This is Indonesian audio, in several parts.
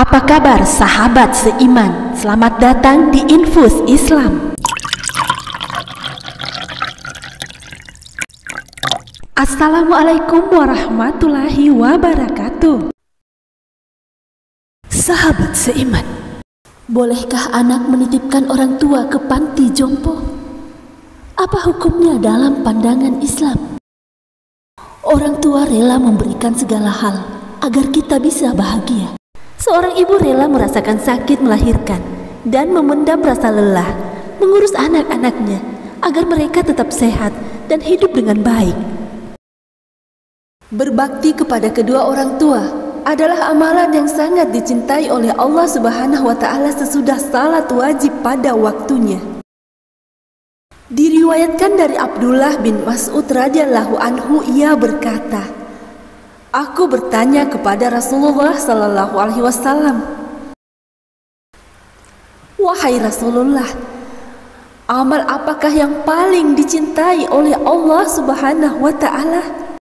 Apa kabar sahabat seiman? Selamat datang di Infus Islam. Assalamualaikum warahmatullahi wabarakatuh. Sahabat seiman, bolehkah anak menitipkan orang tua ke panti jompo? Apa hukumnya dalam pandangan Islam? Orang tua rela memberikan segala hal agar kita bisa bahagia. Seorang ibu rela merasakan sakit melahirkan dan memendam rasa lelah mengurus anak-anaknya agar mereka tetap sehat dan hidup dengan baik. Berbakti kepada kedua orang tua adalah amalan yang sangat dicintai oleh Allah Subhanahu wa Ta'ala sesudah salat wajib pada waktunya. Diriwayatkan dari Abdullah bin Mas'ud radhiyallahu anhu, ia berkata, "Aku bertanya kepada Rasulullah sallallahu alaihi wasallam, 'Wahai Rasulullah, amal apakah yang paling dicintai oleh Allah Subhanahu wa Ta'ala?'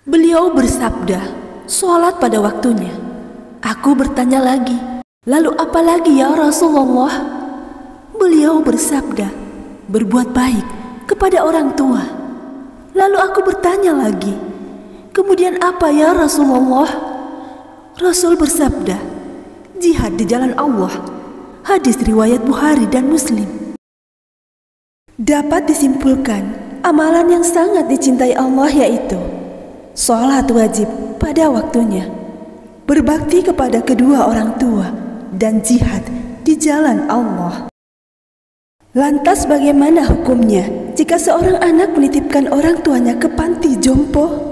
Beliau bersabda, 'Sholat pada waktunya.' Aku bertanya lagi, 'Lalu apa lagi ya Rasulullah?' Beliau bersabda, 'Berbuat baik kepada orang tua.' Lalu aku bertanya lagi, 'Kemudian apa ya Rasulullah?' Rasul bersabda, 'Jihad di jalan Allah.' Hadis riwayat Bukhari dan Muslim. Dapat disimpulkan, amalan yang sangat dicintai Allah yaitu sholat wajib pada waktunya, berbakti kepada kedua orang tua, dan jihad di jalan Allah. Lantas bagaimana hukumnya jika seorang anak menitipkan orang tuanya ke panti jompo?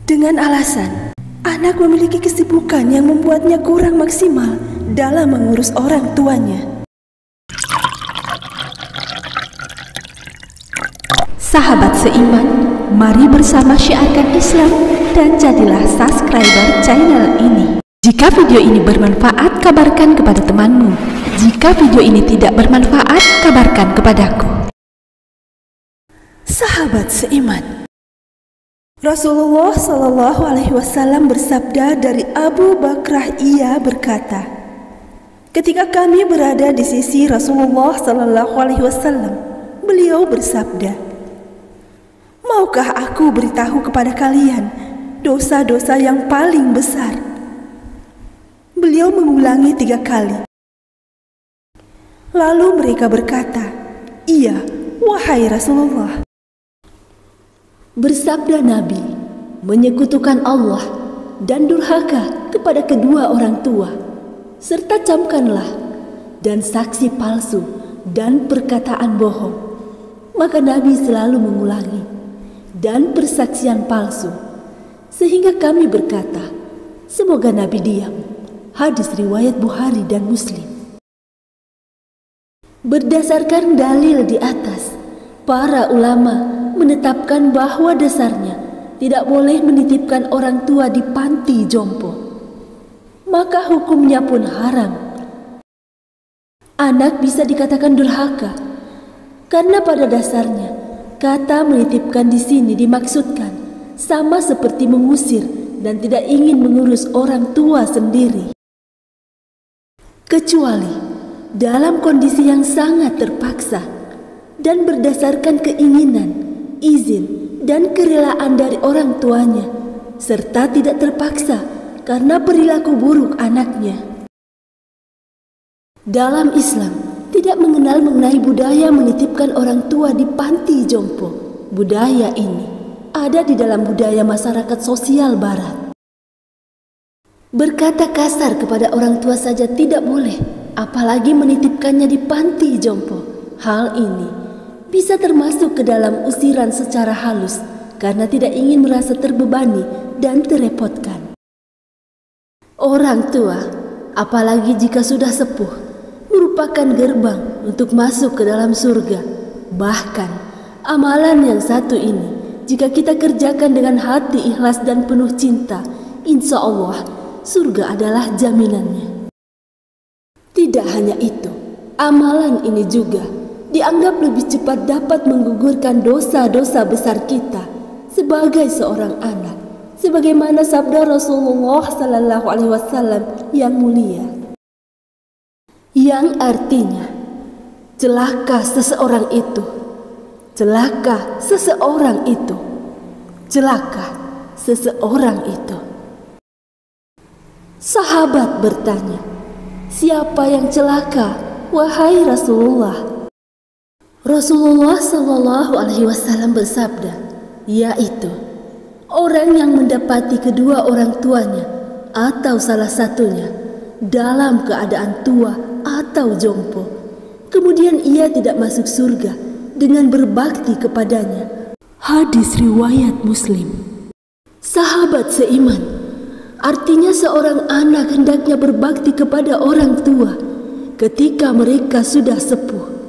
Dengan alasan anak memiliki kesibukan yang membuatnya kurang maksimal dalam mengurus orang tuanya. Sahabat seiman, mari bersama syiarkan Islam dan jadilah subscriber channel ini. Jika video ini bermanfaat, kabarkan kepada temanmu. Jika video ini tidak bermanfaat, kabarkan kepadaku. Sahabat seiman, Rasulullah Shallallahu Alaihi Wasallam bersabda dari Abu Bakrah, ia berkata, ketika kami berada di sisi Rasulullah Shallallahu Alaihi Wasallam, beliau bersabda, maukah aku beritahu kepada kalian dosa-dosa yang paling besar? Beliau mengulangi 3 kali. Lalu mereka berkata, iya, wahai Rasulullah. Bersabda Nabi, menyekutukan Allah dan durhaka kepada kedua orang tua, serta camkanlah, dan saksi palsu dan perkataan bohong. Maka Nabi selalu mengulangi, dan persaksian palsu, sehingga kami berkata, semoga Nabi diam. Hadis riwayat Bukhari dan Muslim. Berdasarkan dalil di atas, para ulama menetapkan bahwa dasarnya tidak boleh menitipkan orang tua di panti jompo. Maka hukumnya pun haram. Anak bisa dikatakan durhaka karena pada dasarnya kata menitipkan di sini dimaksudkan sama seperti mengusir dan tidak ingin mengurus orang tua sendiri. Kecuali dalam kondisi yang sangat terpaksa dan berdasarkan keinginan, izin, dan kerelaan dari orang tuanya, serta tidak terpaksa karena perilaku buruk anaknya. Dalam Islam tidak mengenal mengenai budaya menitipkan orang tua di panti jompo. Budaya ini ada di dalam budaya masyarakat sosial barat. Berkata kasar kepada orang tua saja tidak boleh, apalagi menitipkannya di panti jompo. Hal ini bisa termasuk ke dalam usiran secara halus karena tidak ingin merasa terbebani dan terrepotkan. Orang tua, apalagi jika sudah sepuh, merupakan gerbang untuk masuk ke dalam surga. Bahkan amalan yang satu ini, jika kita kerjakan dengan hati ikhlas dan penuh cinta, insya Allah surga adalah jaminannya. Tidak hanya itu, amalan ini juga dianggap lebih cepat dapat menggugurkan dosa-dosa besar kita sebagai seorang anak sebagaimana sabda Rasulullah sallallahu alaihi wasallam yang mulia, yang artinya, celaka seseorang itu, celaka seseorang itu, celaka seseorang itu. Sahabat bertanya, siapa yang celaka, wahai Rasulullah? Rasulullah sallallahu alaihi wasallam bersabda, yaitu orang yang mendapati kedua orang tuanya atau salah satunya dalam keadaan tua atau jompo, kemudian ia tidak masuk surga dengan berbakti kepadanya. Hadis riwayat Muslim. Sahabat seiman, artinya seorang anak hendaknya berbakti kepada orang tua ketika mereka sudah sepuh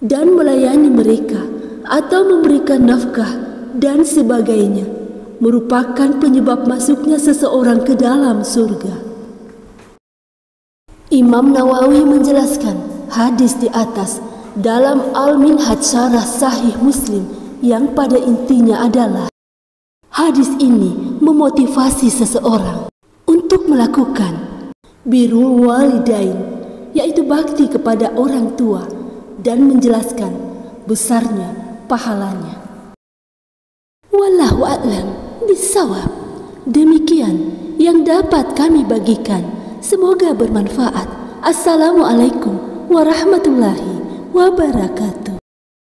dan melayani mereka atau memberikan nafkah dan sebagainya, merupakan penyebab masuknya seseorang ke dalam surga. Imam Nawawi menjelaskan hadis di atas dalam Al-Minhaj Syarah Sahih Muslim yang pada intinya adalah hadis ini memotivasi seseorang untuk melakukan birrul walidain, yaitu bakti kepada orang tua, dan menjelaskan besarnya pahalanya. Wallahu a'lam bishawab. Demikian yang dapat kami bagikan. Semoga bermanfaat. Assalamualaikum warahmatullahi wabarakatuh.